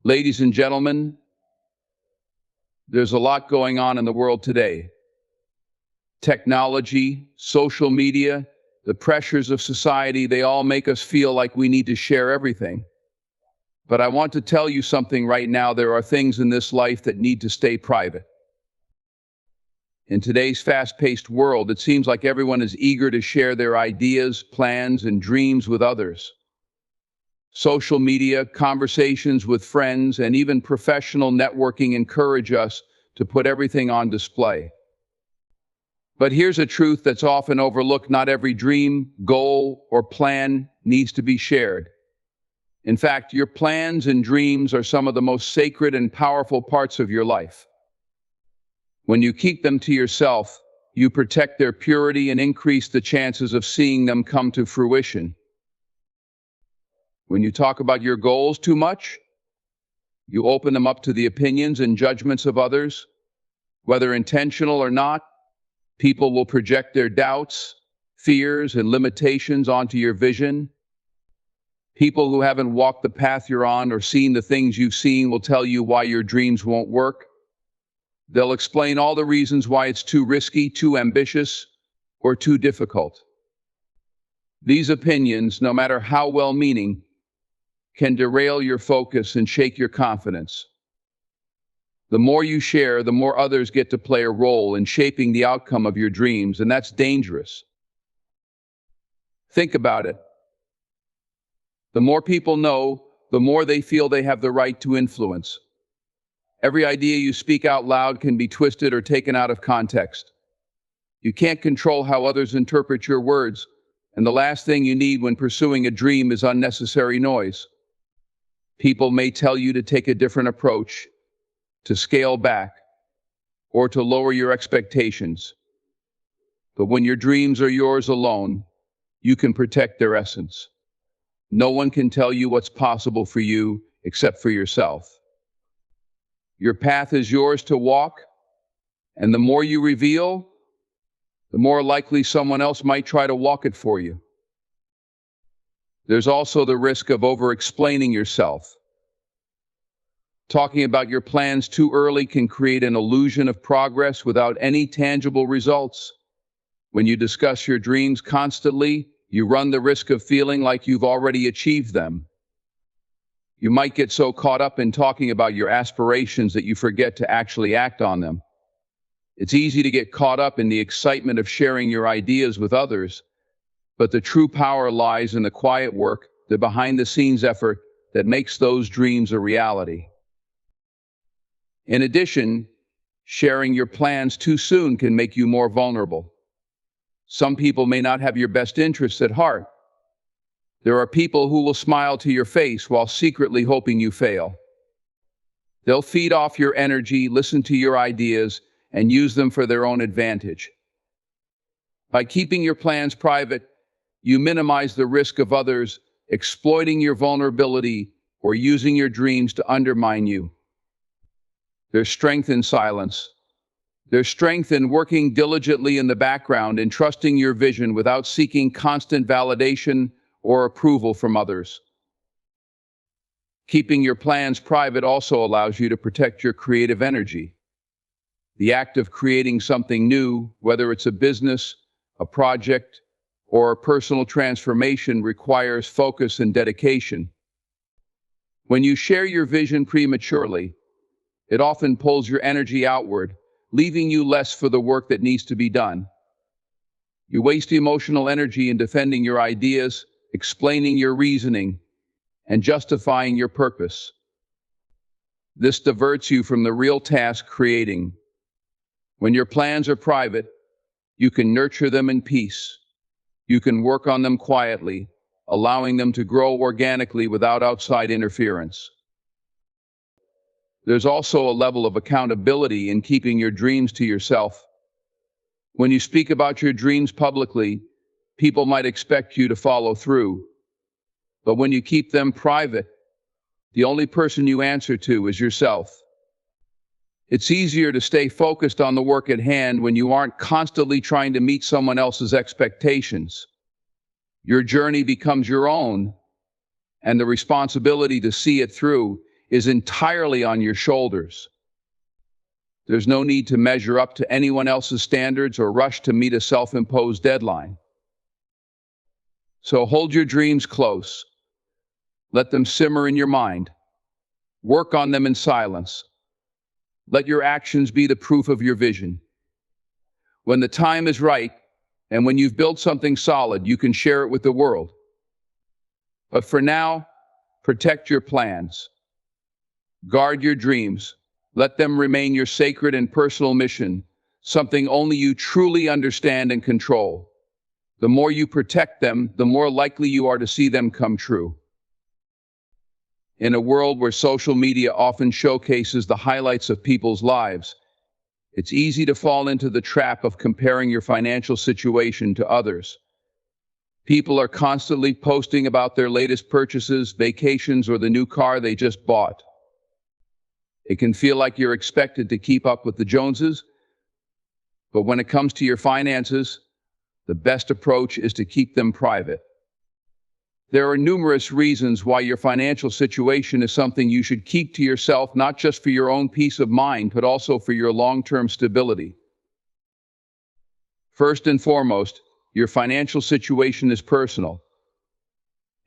Ladies and gentlemen, there's a lot going on in the world today. Technology, social media, the pressures of society, they all make us feel like we need to share everything. But I want to tell you something right now. There are things in this life that need to stay private. In today's fast-paced world, it seems like everyone is eager to share their ideas, plans, and dreams with others. Social media, conversations with friends, and even professional networking encourage us to put everything on display. But here's a truth that's often overlooked: not every dream, goal, or plan needs to be shared. In fact, your plans and dreams are some of the most sacred and powerful parts of your life. When you keep them to yourself, you protect their purity and increase the chances of seeing them come to fruition. When you talk about your goals too much, you open them up to the opinions and judgments of others. Whether intentional or not, people will project their doubts, fears, and limitations onto your vision. People who haven't walked the path you're on or seen the things you've seen will tell you why your dreams won't work. They'll explain all the reasons why it's too risky, too ambitious, or too difficult. These opinions, no matter how well-meaning, can derail your focus and shake your confidence. The more you share, the more others get to play a role in shaping the outcome of your dreams, and that's dangerous. Think about it. The more people know, the more they feel they have the right to influence. Every idea you speak out loud can be twisted or taken out of context. You can't control how others interpret your words, and the last thing you need when pursuing a dream is unnecessary noise. People may tell you to take a different approach, to scale back, or to lower your expectations. But when your dreams are yours alone, you can protect their essence. No one can tell you what's possible for you except for yourself. Your path is yours to walk, and the more you reveal, the more likely someone else might try to walk it for you. There's also the risk of over-explaining yourself. Talking about your plans too early can create an illusion of progress without any tangible results. When you discuss your dreams constantly, you run the risk of feeling like you've already achieved them. You might get so caught up in talking about your aspirations that you forget to actually act on them. It's easy to get caught up in the excitement of sharing your ideas with others, but the true power lies in the quiet work, the behind-the-scenes effort that makes those dreams a reality. In addition, sharing your plans too soon can make you more vulnerable. Some people may not have your best interests at heart. There are people who will smile to your face while secretly hoping you fail. They'll feed off your energy, listen to your ideas, and use them for their own advantage. By keeping your plans private, you minimize the risk of others exploiting your vulnerability or using your dreams to undermine you. There's strength in silence. There's strength in working diligently in the background and trusting your vision without seeking constant validation or approval from others. Keeping your plans private also allows you to protect your creative energy. The act of creating something new, whether it's a business, a project, or a personal transformation, requires focus and dedication. When you share your vision prematurely, it often pulls your energy outward, leaving you less for the work that needs to be done. You waste emotional energy in defending your ideas, explaining your reasoning, and justifying your purpose. This diverts you from the real task: creating. When your plans are private, you can nurture them in peace. You can work on them quietly, allowing them to grow organically without outside interference. There's also a level of accountability in keeping your dreams to yourself. When you speak about your dreams publicly, people might expect you to follow through. But when you keep them private, the only person you answer to is yourself. It's easier to stay focused on the work at hand when you aren't constantly trying to meet someone else's expectations. Your journey becomes your own, and the responsibility to see it through is entirely on your shoulders. There's no need to measure up to anyone else's standards or rush to meet a self-imposed deadline. So hold your dreams close. Let them simmer in your mind. Work on them in silence. Let your actions be the proof of your vision. When the time is right, and when you've built something solid, you can share it with the world. But for now, protect your plans. Guard your dreams. Let them remain your sacred and personal mission, something only you truly understand and control. The more you protect them, the more likely you are to see them come true. In a world where social media often showcases the highlights of people's lives, it's easy to fall into the trap of comparing your financial situation to others. People are constantly posting about their latest purchases, vacations, or the new car they just bought. It can feel like you're expected to keep up with the Joneses, but when it comes to your finances, the best approach is to keep them private. There are numerous reasons why your financial situation is something you should keep to yourself, not just for your own peace of mind, but also for your long-term stability. First and foremost, your financial situation is personal,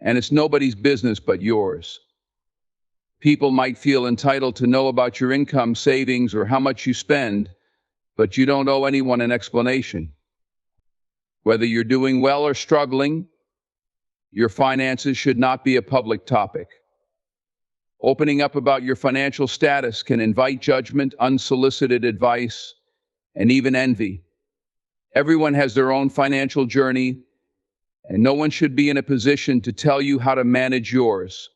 and it's nobody's business but yours. People might feel entitled to know about your income, savings, or how much you spend, but you don't owe anyone an explanation. Whether you're doing well or struggling, your finances should not be a public topic. Opening up about your financial status can invite judgment, unsolicited advice, and even envy. Everyone has their own financial journey, and no one should be in a position to tell you how to manage yours.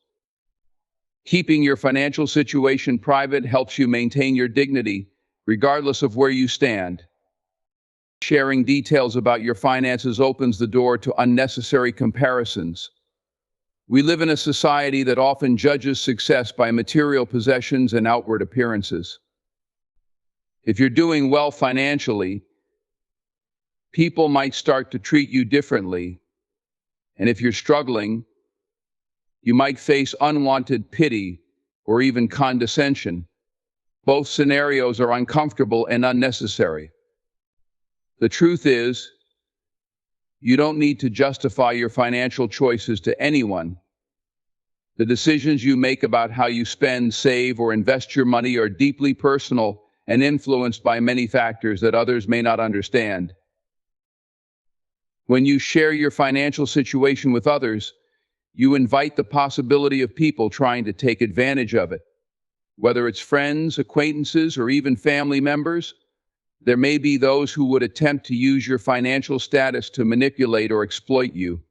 Keeping your financial situation private helps you maintain your dignity, regardless of where you stand. Sharing details about your finances opens the door to unnecessary comparisons. We live in a society that often judges success by material possessions and outward appearances. If you're doing well financially, people might start to treat you differently, and if you're struggling, you might face unwanted pity or even condescension. Both scenarios are uncomfortable and unnecessary. The truth is, you don't need to justify your financial choices to anyone. The decisions you make about how you spend, save, or invest your money are deeply personal and influenced by many factors that others may not understand. When you share your financial situation with others, you invite the possibility of people trying to take advantage of it. Whether it's friends, acquaintances, or even family members, there may be those who would attempt to use your financial status to manipulate or exploit you.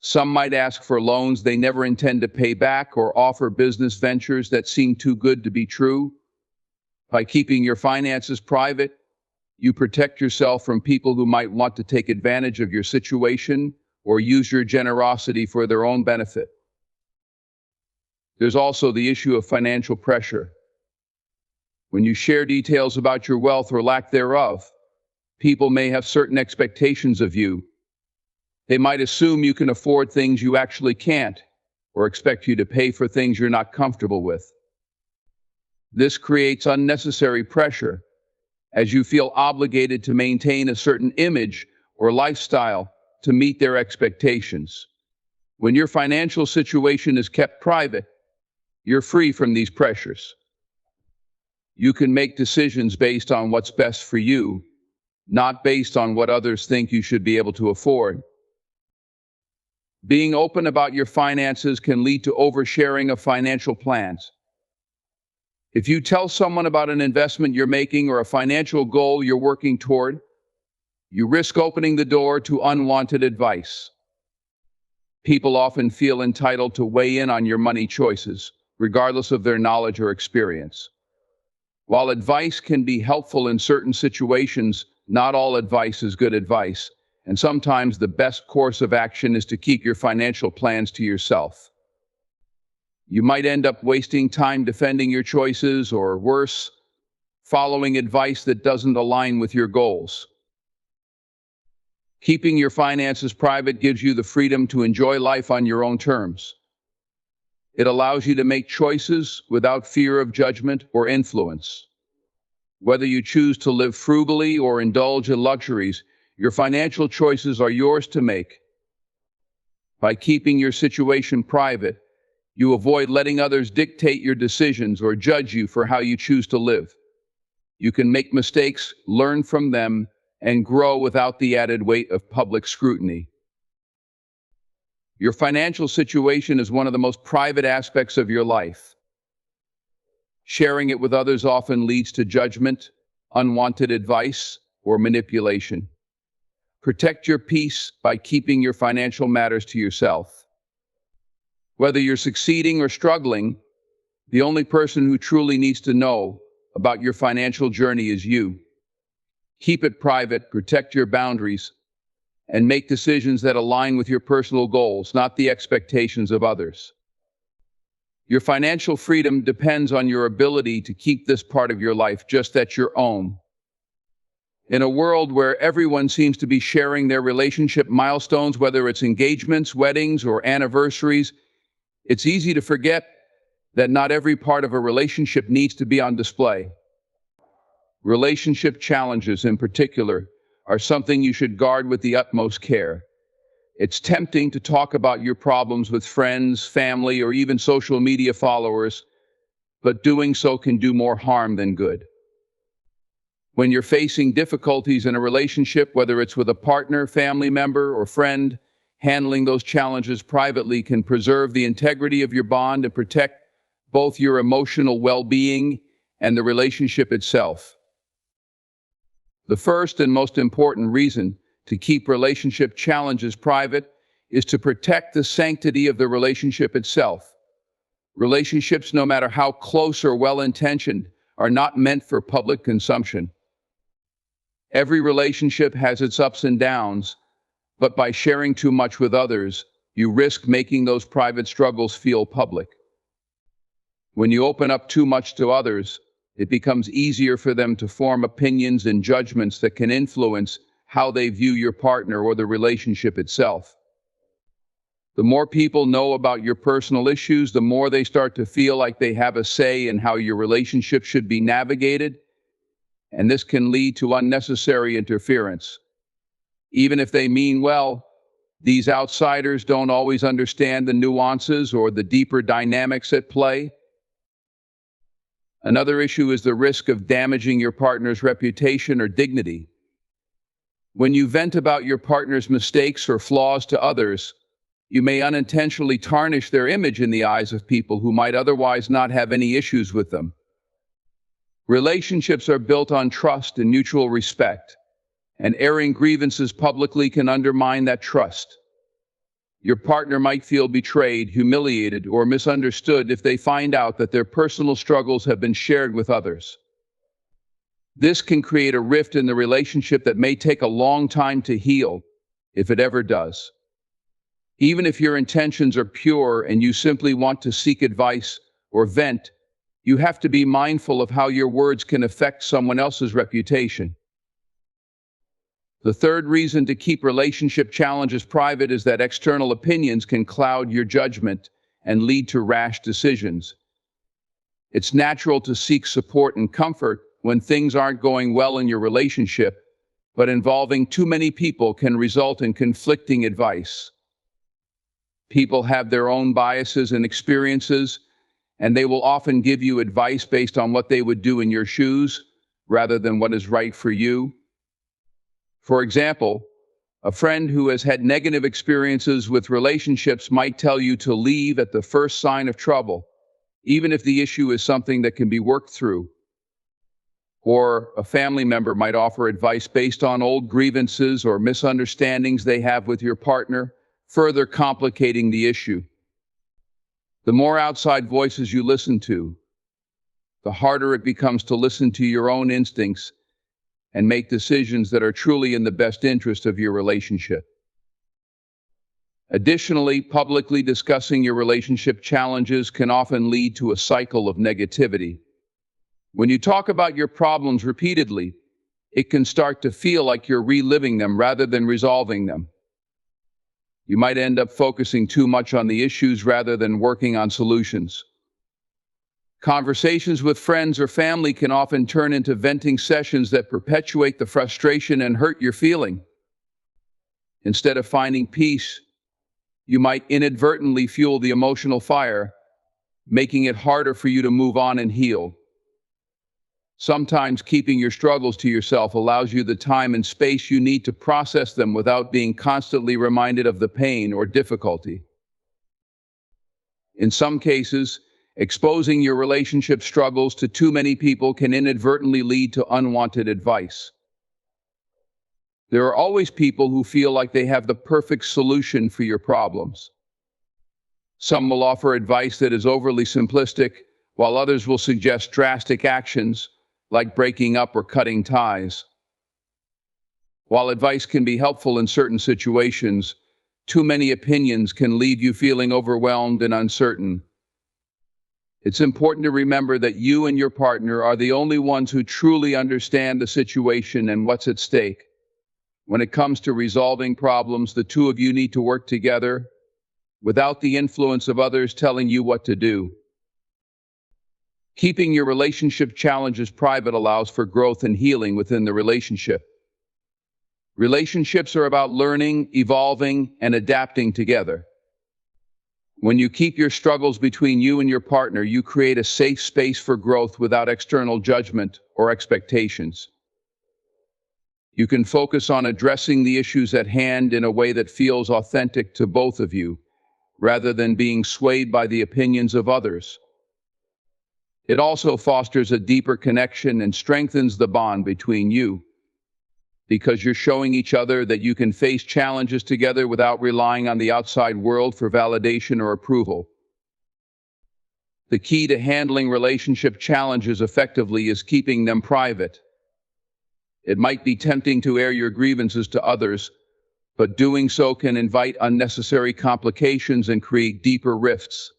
Some might ask for loans they never intend to pay back or offer business ventures that seem too good to be true. By keeping your finances private, you protect yourself from people who might want to take advantage of your situation or use your generosity for their own benefit. There's also the issue of financial pressure. When you share details about your wealth or lack thereof, people may have certain expectations of you. They might assume you can afford things you actually can't, or expect you to pay for things you're not comfortable with. This creates unnecessary pressure, as you feel obligated to maintain a certain image or lifestyle to meet their expectations. When your financial situation is kept private, you're free from these pressures. You can make decisions based on what's best for you, not based on what others think you should be able to afford. Being open about your finances can lead to oversharing of financial plans. If you tell someone about an investment you're making or a financial goal you're working toward, you risk opening the door to unwanted advice. People often feel entitled to weigh in on your money choices, regardless of their knowledge or experience. While advice can be helpful in certain situations, not all advice is good advice, and sometimes the best course of action is to keep your financial plans to yourself. You might end up wasting time defending your choices, or worse, following advice that doesn't align with your goals. Keeping your finances private gives you the freedom to enjoy life on your own terms. It allows you to make choices without fear of judgment or influence. Whether you choose to live frugally or indulge in luxuries, your financial choices are yours to make. By keeping your situation private, you avoid letting others dictate your decisions or judge you for how you choose to live. You can make mistakes, learn from them, and grow without the added weight of public scrutiny. Your financial situation is one of the most private aspects of your life. Sharing it with others often leads to judgment, unwanted advice, or manipulation. Protect your peace by keeping your financial matters to yourself. Whether you're succeeding or struggling, the only person who truly needs to know about your financial journey is you. Keep it private, protect your boundaries, and make decisions that align with your personal goals, not the expectations of others. Your financial freedom depends on your ability to keep this part of your life just at your own. In a world where everyone seems to be sharing their relationship milestones, whether it's engagements, weddings, or anniversaries, it's easy to forget that not every part of a relationship needs to be on display. Relationship challenges, in particular, are something you should guard with the utmost care. It's tempting to talk about your problems with friends, family, or even social media followers, but doing so can do more harm than good. When you're facing difficulties in a relationship, whether it's with a partner, family member, or friend, handling those challenges privately can preserve the integrity of your bond and protect both your emotional well-being and the relationship itself. The first and most important reason to keep relationship challenges private is to protect the sanctity of the relationship itself. Relationships, no matter how close or well-intentioned, are not meant for public consumption. Every relationship has its ups and downs, but by sharing too much with others, you risk making those private struggles feel public. When you open up too much to others, it becomes easier for them to form opinions and judgments that can influence how they view your partner or the relationship itself. The more people know about your personal issues, the more they start to feel like they have a say in how your relationship should be navigated, and this can lead to unnecessary interference. Even if they mean well, these outsiders don't always understand the nuances or the deeper dynamics at play. Another issue is the risk of damaging your partner's reputation or dignity. When you vent about your partner's mistakes or flaws to others, you may unintentionally tarnish their image in the eyes of people who might otherwise not have any issues with them. Relationships are built on trust and mutual respect, and airing grievances publicly can undermine that trust. Your partner might feel betrayed, humiliated, or misunderstood if they find out that their personal struggles have been shared with others. This can create a rift in the relationship that may take a long time to heal, if it ever does. Even if your intentions are pure and you simply want to seek advice or vent, you have to be mindful of how your words can affect someone else's reputation. The third reason to keep relationship challenges private is that external opinions can cloud your judgment and lead to rash decisions. It's natural to seek support and comfort when things aren't going well in your relationship, but involving too many people can result in conflicting advice. People have their own biases and experiences, and they will often give you advice based on what they would do in your shoes, rather than what is right for you. For example, a friend who has had negative experiences with relationships might tell you to leave at the first sign of trouble, even if the issue is something that can be worked through. Or a family member might offer advice based on old grievances or misunderstandings they have with your partner, further complicating the issue. The more outside voices you listen to, the harder it becomes to listen to your own instincts and make decisions that are truly in the best interest of your relationship. Additionally, publicly discussing your relationship challenges can often lead to a cycle of negativity. When you talk about your problems repeatedly, it can start to feel like you're reliving them rather than resolving them. You might end up focusing too much on the issues rather than working on solutions. Conversations with friends or family can often turn into venting sessions that perpetuate the frustration and hurt your feeling. Instead of finding peace, you might inadvertently fuel the emotional fire, making it harder for you to move on and heal. Sometimes keeping your struggles to yourself allows you the time and space you need to process them without being constantly reminded of the pain or difficulty. In some cases, exposing your relationship struggles to too many people can inadvertently lead to unwanted advice. There are always people who feel like they have the perfect solution for your problems. Some will offer advice that is overly simplistic, while others will suggest drastic actions, like breaking up or cutting ties. While advice can be helpful in certain situations, too many opinions can leave you feeling overwhelmed and uncertain. It's important to remember that you and your partner are the only ones who truly understand the situation and what's at stake. When it comes to resolving problems, the two of you need to work together, without the influence of others telling you what to do. Keeping your relationship challenges private allows for growth and healing within the relationship. Relationships are about learning, evolving, and adapting together. When you keep your struggles between you and your partner, you create a safe space for growth without external judgment or expectations. You can focus on addressing the issues at hand in a way that feels authentic to both of you, rather than being swayed by the opinions of others. It also fosters a deeper connection and strengthens the bond between you, because you're showing each other that you can face challenges together without relying on the outside world for validation or approval. The key to handling relationship challenges effectively is keeping them private. It might be tempting to air your grievances to others, but doing so can invite unnecessary complications and create deeper rifts.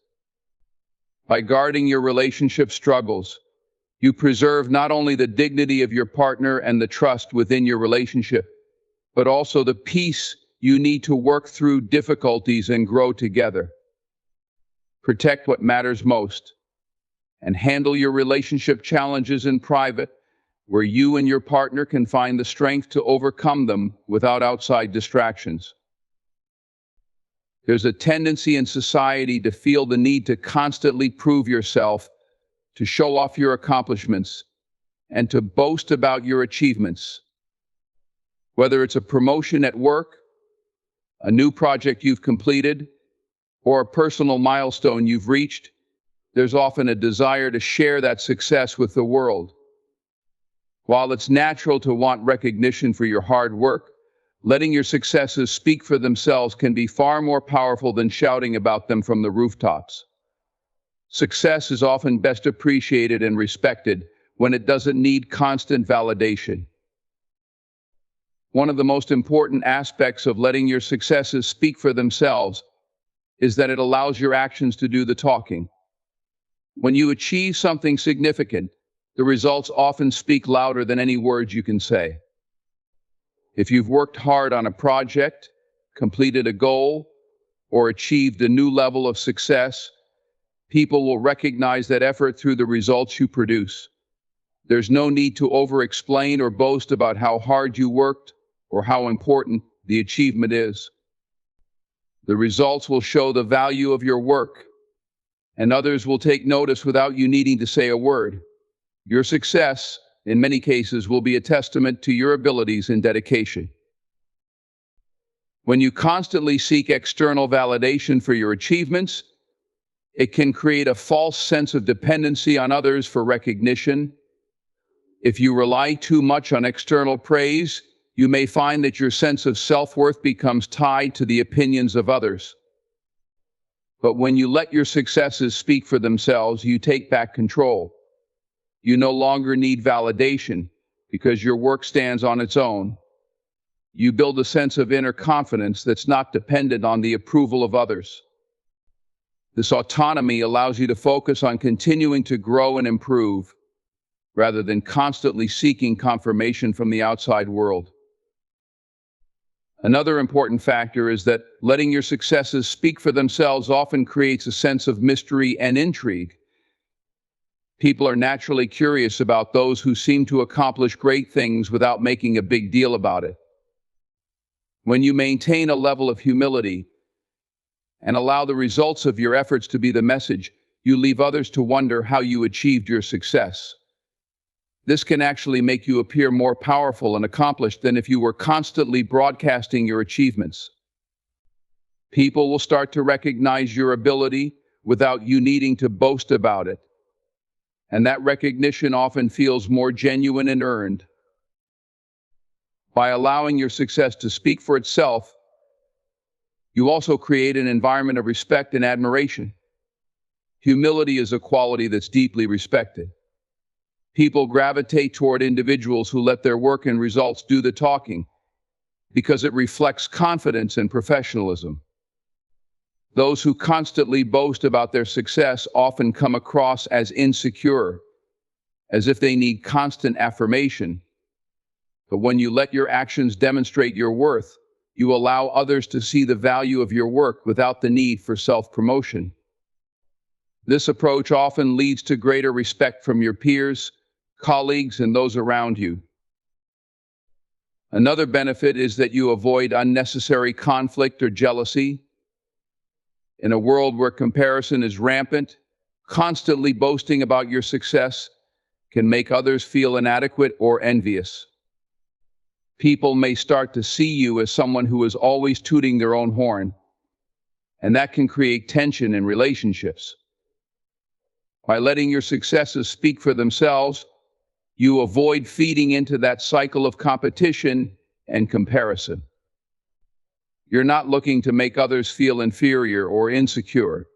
By guarding your relationship struggles, you preserve not only the dignity of your partner and the trust within your relationship, but also the peace you need to work through difficulties and grow together. Protect what matters most, and handle your relationship challenges in private, where you and your partner can find the strength to overcome them without outside distractions. There's a tendency in society to feel the need to constantly prove yourself, to show off your accomplishments, and to boast about your achievements. Whether it's a promotion at work, a new project you've completed, or a personal milestone you've reached, there's often a desire to share that success with the world. While it's natural to want recognition for your hard work, letting your successes speak for themselves can be far more powerful than shouting about them from the rooftops. Success is often best appreciated and respected when it doesn't need constant validation. One of the most important aspects of letting your successes speak for themselves is that it allows your actions to do the talking. When you achieve something significant, the results often speak louder than any words you can say. If you've worked hard on a project, completed a goal, or achieved a new level of success, people will recognize that effort through the results you produce. There's no need to over-explain or boast about how hard you worked or how important the achievement is. The results will show the value of your work, and others will take notice without you needing to say a word. Your success, in many cases, will be a testament to your abilities and dedication. When you constantly seek external validation for your achievements, it can create a false sense of dependency on others for recognition. If you rely too much on external praise, you may find that your sense of self-worth becomes tied to the opinions of others. But when you let your successes speak for themselves, you take back control. You no longer need validation because your work stands on its own. You build a sense of inner confidence that's not dependent on the approval of others. This autonomy allows you to focus on continuing to grow and improve, rather than constantly seeking confirmation from the outside world. Another important factor is that letting your successes speak for themselves often creates a sense of mystery and intrigue. People are naturally curious about those who seem to accomplish great things without making a big deal about it. When you maintain a level of humility and allow the results of your efforts to be the message, you leave others to wonder how you achieved your success. This can actually make you appear more powerful and accomplished than if you were constantly broadcasting your achievements. People will start to recognize your ability without you needing to boast about it. And that recognition often feels more genuine and earned. By allowing your success to speak for itself, you also create an environment of respect and admiration. Humility is a quality that's deeply respected. People gravitate toward individuals who let their work and results do the talking because it reflects confidence and professionalism. Those who constantly boast about their success often come across as insecure, as if they need constant affirmation. But when you let your actions demonstrate your worth, you allow others to see the value of your work without the need for self-promotion. This approach often leads to greater respect from your peers, colleagues, and those around you. Another benefit is that you avoid unnecessary conflict or jealousy. In a world where comparison is rampant, constantly boasting about your success can make others feel inadequate or envious. People may start to see you as someone who is always tooting their own horn, and that can create tension in relationships. By letting your successes speak for themselves, you avoid feeding into that cycle of competition and comparison. You're not looking to make others feel inferior or insecure.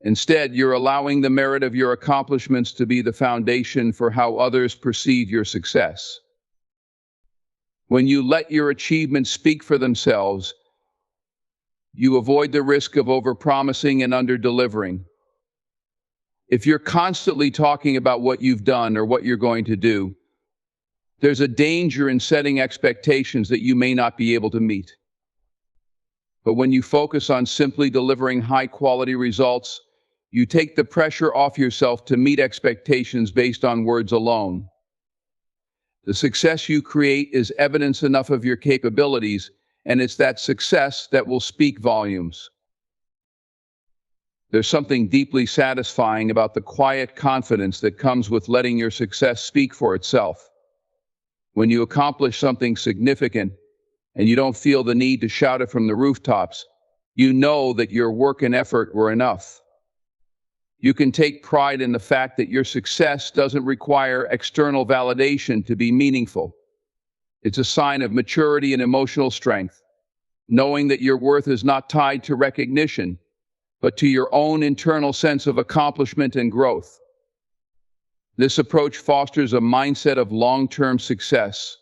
Instead, you're allowing the merit of your accomplishments to be the foundation for how others perceive your success. When you let your achievements speak for themselves, you avoid the risk of overpromising and underdelivering. If you're constantly talking about what you've done or what you're going to do, there's a danger in setting expectations that you may not be able to meet. But when you focus on simply delivering high-quality results, you take the pressure off yourself to meet expectations based on words alone. The success you create is evidence enough of your capabilities, and it's that success that will speak volumes. There's something deeply satisfying about the quiet confidence that comes with letting your success speak for itself. When you accomplish something significant and you don't feel the need to shout it from the rooftops, you know that your work and effort were enough. You can take pride in the fact that your success doesn't require external validation to be meaningful. It's a sign of maturity and emotional strength, knowing that your worth is not tied to recognition, but to your own internal sense of accomplishment and growth. This approach fosters a mindset of long-term success,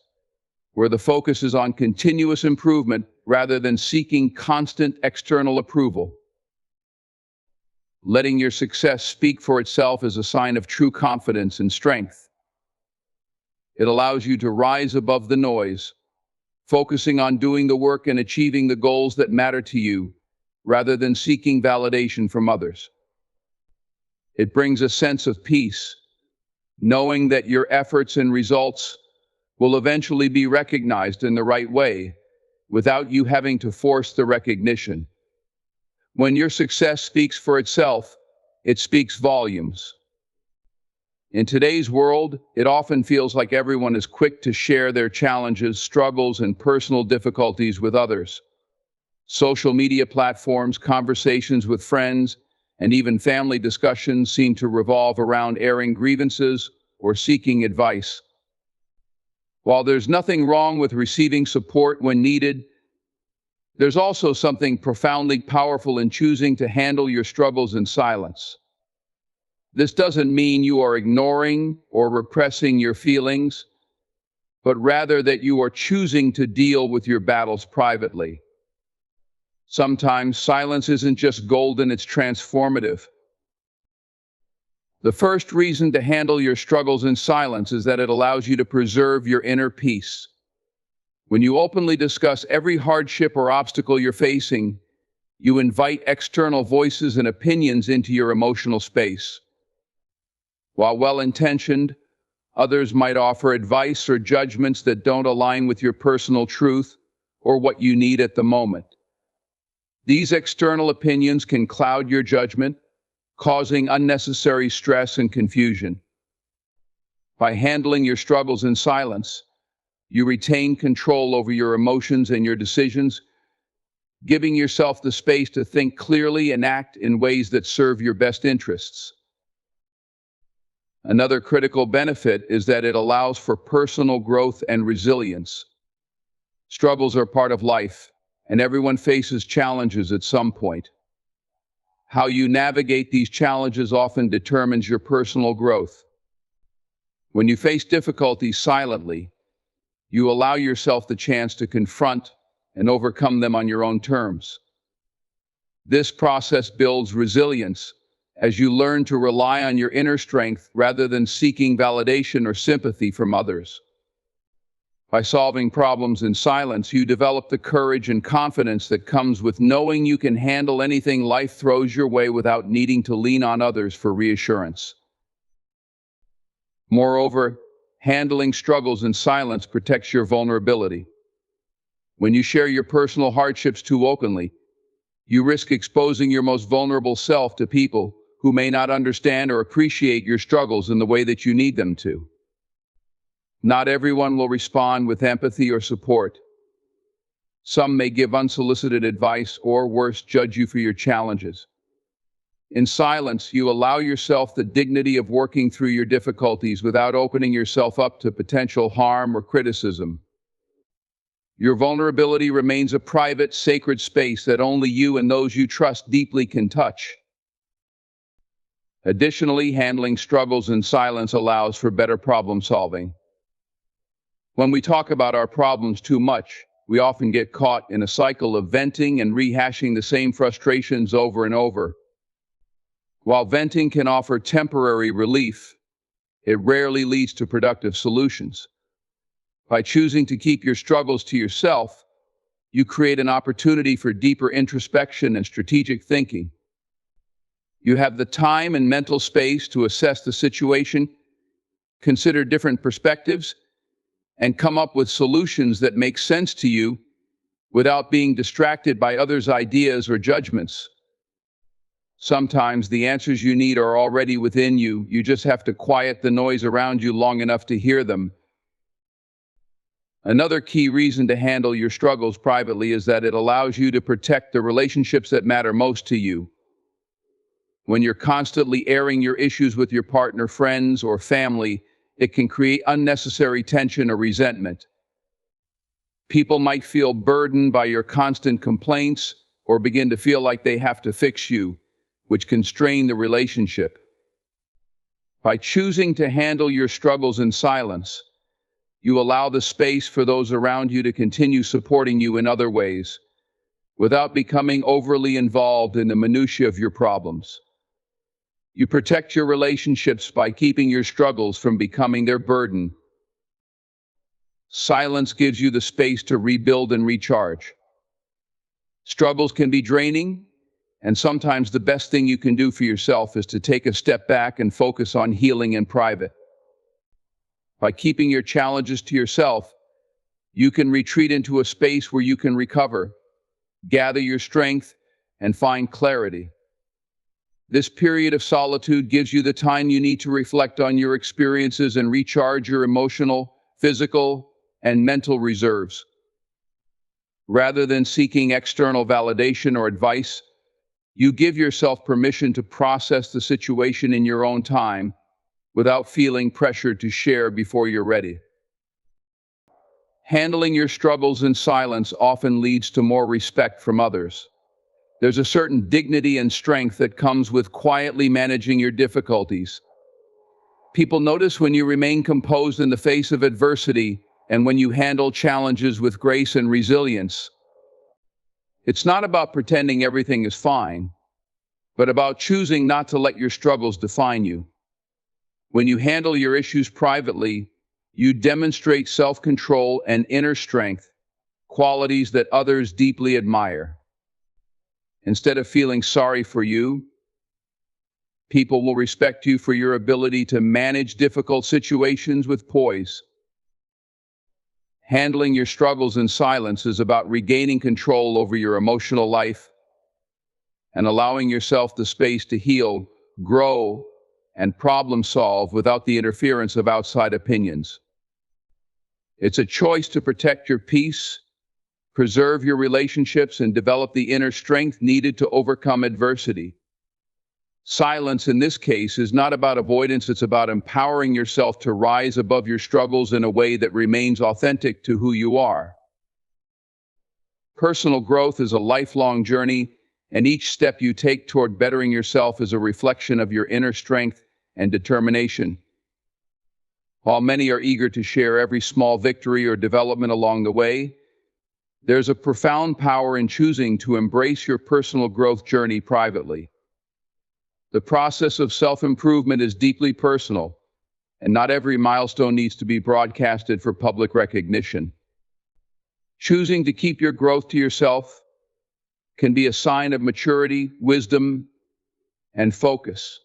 where the focus is on continuous improvement rather than seeking constant external approval. Letting your success speak for itself is a sign of true confidence and strength. It allows you to rise above the noise, focusing on doing the work and achieving the goals that matter to you, rather than seeking validation from others. It brings a sense of peace, knowing that your efforts and results will eventually be recognized in the right way, without you having to force the recognition. When your success speaks for itself, it speaks volumes. In today's world, it often feels like everyone is quick to share their challenges, struggles, and personal difficulties with others. Social media platforms, conversations with friends, and even family discussions seem to revolve around airing grievances or seeking advice. While there's nothing wrong with receiving support when needed, there's also something profoundly powerful in choosing to handle your struggles in silence. This doesn't mean you are ignoring or repressing your feelings, but rather that you are choosing to deal with your battles privately. Sometimes silence isn't just golden, it's transformative. The first reason to handle your struggles in silence is that it allows you to preserve your inner peace. When you openly discuss every hardship or obstacle you're facing, you invite external voices and opinions into your emotional space. While well-intentioned, others might offer advice or judgments that don't align with your personal truth or what you need at the moment. These external opinions can cloud your judgment, causing unnecessary stress and confusion. By handling your struggles in silence, you retain control over your emotions and your decisions, giving yourself the space to think clearly and act in ways that serve your best interests. Another critical benefit is that it allows for personal growth and resilience. Struggles are part of life, and everyone faces challenges at some point. How you navigate these challenges often determines your personal growth. When you face difficulties silently, you allow yourself the chance to confront and overcome them on your own terms. This process builds resilience as you learn to rely on your inner strength rather than seeking validation or sympathy from others. By solving problems in silence, you develop the courage and confidence that comes with knowing you can handle anything life throws your way without needing to lean on others for reassurance. Moreover, handling struggles in silence protects your vulnerability. When you share your personal hardships too openly, you risk exposing your most vulnerable self to people who may not understand or appreciate your struggles in the way that you need them to. Not everyone will respond with empathy or support. Some may give unsolicited advice or, worse, judge you for your challenges. In silence, you allow yourself the dignity of working through your difficulties without opening yourself up to potential harm or criticism. Your vulnerability remains a private, sacred space that only you and those you trust deeply can touch. Additionally, handling struggles in silence allows for better problem solving. When we talk about our problems too much, we often get caught in a cycle of venting and rehashing the same frustrations over and over. While venting can offer temporary relief, it rarely leads to productive solutions. By choosing to keep your struggles to yourself, you create an opportunity for deeper introspection and strategic thinking. You have the time and mental space to assess the situation, consider different perspectives, and come up with solutions that make sense to you without being distracted by others' ideas or judgments. Sometimes the answers you need are already within you. You just have to quiet the noise around you long enough to hear them. Another key reason to handle your struggles privately is that it allows you to protect the relationships that matter most to you. When you're constantly airing your issues with your partner, friends, or family, it can create unnecessary tension or resentment. People might feel burdened by your constant complaints or begin to feel like they have to fix you, which can strain the relationship. By choosing to handle your struggles in silence, you allow the space for those around you to continue supporting you in other ways, without becoming overly involved in the minutiae of your problems. You protect your relationships by keeping your struggles from becoming their burden. Silence gives you the space to rebuild and recharge. Struggles can be draining, and sometimes the best thing you can do for yourself is to take a step back and focus on healing in private. By keeping your challenges to yourself, you can retreat into a space where you can recover, gather your strength, and find clarity. This period of solitude gives you the time you need to reflect on your experiences and recharge your emotional, physical, and mental reserves. Rather than seeking external validation or advice, you give yourself permission to process the situation in your own time without feeling pressured to share before you're ready. Handling your struggles in silence often leads to more respect from others. There's a certain dignity and strength that comes with quietly managing your difficulties. People notice when you remain composed in the face of adversity and when you handle challenges with grace and resilience. It's not about pretending everything is fine, but about choosing not to let your struggles define you. When you handle your issues privately, you demonstrate self-control and inner strength, qualities that others deeply admire. Instead of feeling sorry for you, people will respect you for your ability to manage difficult situations with poise. Handling your struggles in silence is about regaining control over your emotional life and allowing yourself the space to heal, grow, and problem solve without the interference of outside opinions. It's a choice to protect your peace, preserve your relationships, and develop the inner strength needed to overcome adversity. Silence in this case is not about avoidance, it's about empowering yourself to rise above your struggles in a way that remains authentic to who you are. Personal growth is a lifelong journey, and each step you take toward bettering yourself is a reflection of your inner strength and determination. While many are eager to share every small victory or development along the way, there's a profound power in choosing to embrace your personal growth journey privately. The process of self-improvement is deeply personal, and not every milestone needs to be broadcasted for public recognition. Choosing to keep your growth to yourself can be a sign of maturity, wisdom, and focus.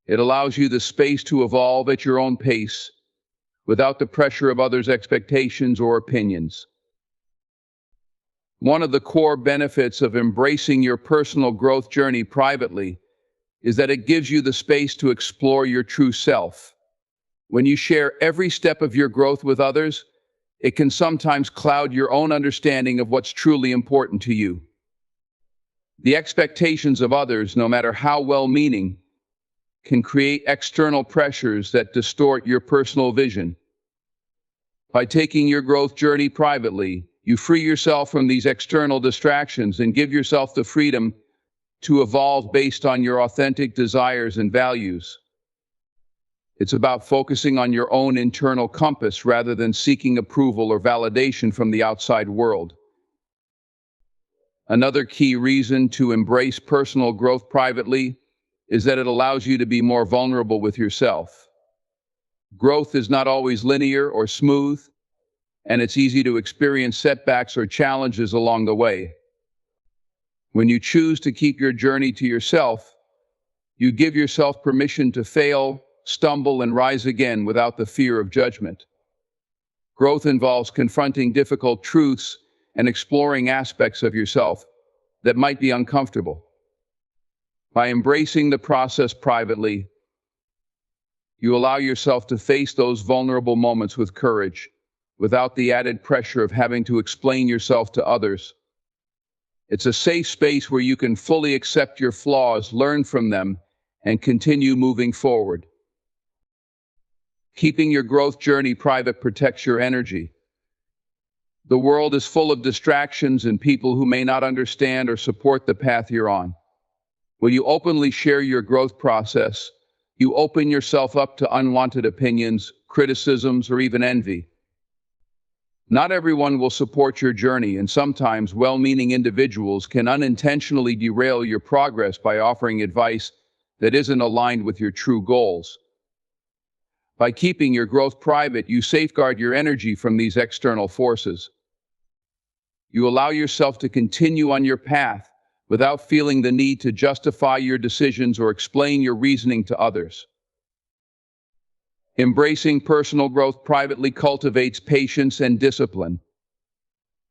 It allows you the space to evolve at your own pace, without the pressure of others' expectations or opinions. One of the core benefits of embracing your personal growth journey privately is that it gives you the space to explore your true self. When you share every step of your growth with others, it can sometimes cloud your own understanding of what's truly important to you. The expectations of others, no matter how well-meaning, can create external pressures that distort your personal vision. By taking your growth journey privately, you free yourself from these external distractions and give yourself the freedom to evolve based on your authentic desires and values. It's about focusing on your own internal compass rather than seeking approval or validation from the outside world. Another key reason to embrace personal growth privately is that it allows you to be more vulnerable with yourself. Growth is not always linear or smooth, and it's easy to experience setbacks or challenges along the way. When you choose to keep your journey to yourself, you give yourself permission to fail, stumble, and rise again without the fear of judgment. Growth involves confronting difficult truths and exploring aspects of yourself that might be uncomfortable. By embracing the process privately, you allow yourself to face those vulnerable moments with courage, without the added pressure of having to explain yourself to others. It's a safe space where you can fully accept your flaws, learn from them, and continue moving forward. Keeping your growth journey private protects your energy. The world is full of distractions and people who may not understand or support the path you're on. When you openly share your growth process, you open yourself up to unwanted opinions, criticisms, or even envy. Not everyone will support your journey, and sometimes well-meaning individuals can unintentionally derail your progress by offering advice that isn't aligned with your true goals. By keeping your growth private, you safeguard your energy from these external forces. You allow yourself to continue on your path without feeling the need to justify your decisions or explain your reasoning to others. Embracing personal growth privately cultivates patience and discipline.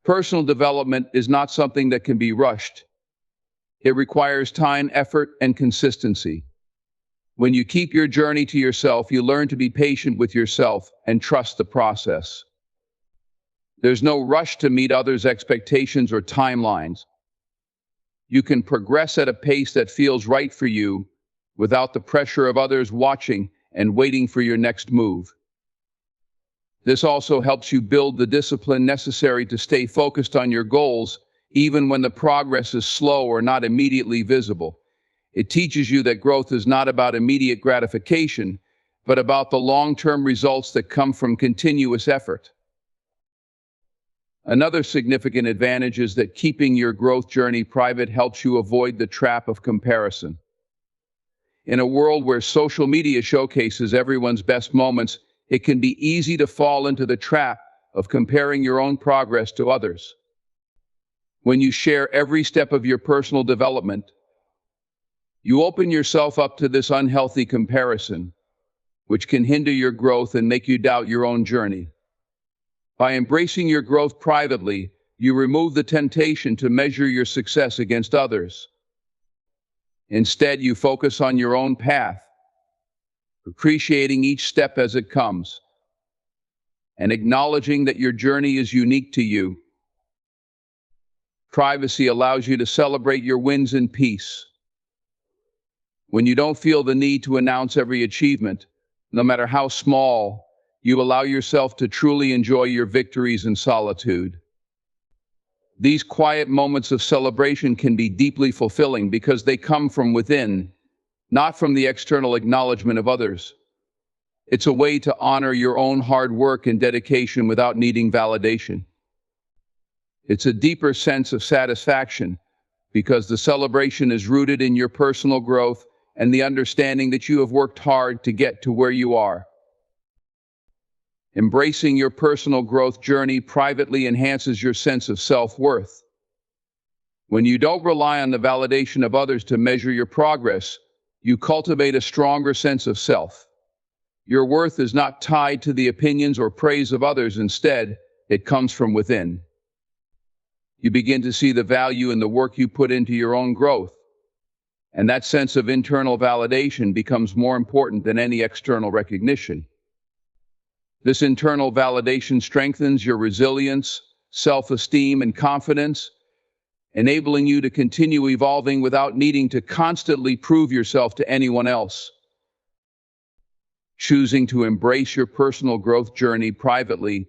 Personal development is not something that can be rushed. It requires time, effort, and consistency. When you keep your journey to yourself, you learn to be patient with yourself and trust the process. There's no rush to meet others' expectations or timelines. You can progress at a pace that feels right for you, without the pressure of others watching and waiting for your next move. This also helps you build the discipline necessary to stay focused on your goals, even when the progress is slow or not immediately visible. It teaches you that growth is not about immediate gratification, but about the long-term results that come from continuous effort. Another significant advantage is that keeping your growth journey private helps you avoid the trap of comparison. In a world where social media showcases everyone's best moments, it can be easy to fall into the trap of comparing your own progress to others. When you share every step of your personal development, you open yourself up to this unhealthy comparison, which can hinder your growth and make you doubt your own journey. By embracing your growth privately, you remove the temptation to measure your success against others. Instead, you focus on your own path, appreciating each step as it comes, and acknowledging that your journey is unique to you. Privacy allows you to celebrate your wins in peace. When you don't feel the need to announce every achievement, no matter how small, you allow yourself to truly enjoy your victories in solitude. These quiet moments of celebration can be deeply fulfilling because they come from within, not from the external acknowledgement of others. It's a way to honor your own hard work and dedication without needing validation. It's a deeper sense of satisfaction because the celebration is rooted in your personal growth and the understanding that you have worked hard to get to where you are. Embracing your personal growth journey privately enhances your sense of self-worth. When you don't rely on the validation of others to measure your progress, you cultivate a stronger sense of self. Your worth is not tied to the opinions or praise of others. Instead, it comes from within. You begin to see the value in the work you put into your own growth, and that sense of internal validation becomes more important than any external recognition. This internal validation strengthens your resilience, self-esteem, and confidence, enabling you to continue evolving without needing to constantly prove yourself to anyone else. Choosing to embrace your personal growth journey privately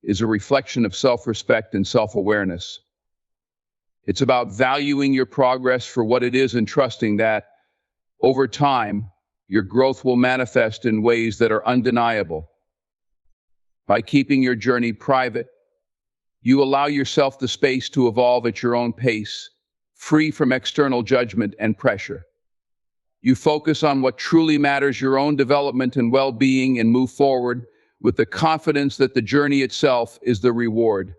is a reflection of self-respect and self-awareness. It's about valuing your progress for what it is and trusting that, over time, your growth will manifest in ways that are undeniable. By keeping your journey private, you allow yourself the space to evolve at your own pace, free from external judgment and pressure. You focus on what truly matters, your own development and well-being, and move forward with the confidence that the journey itself is the reward.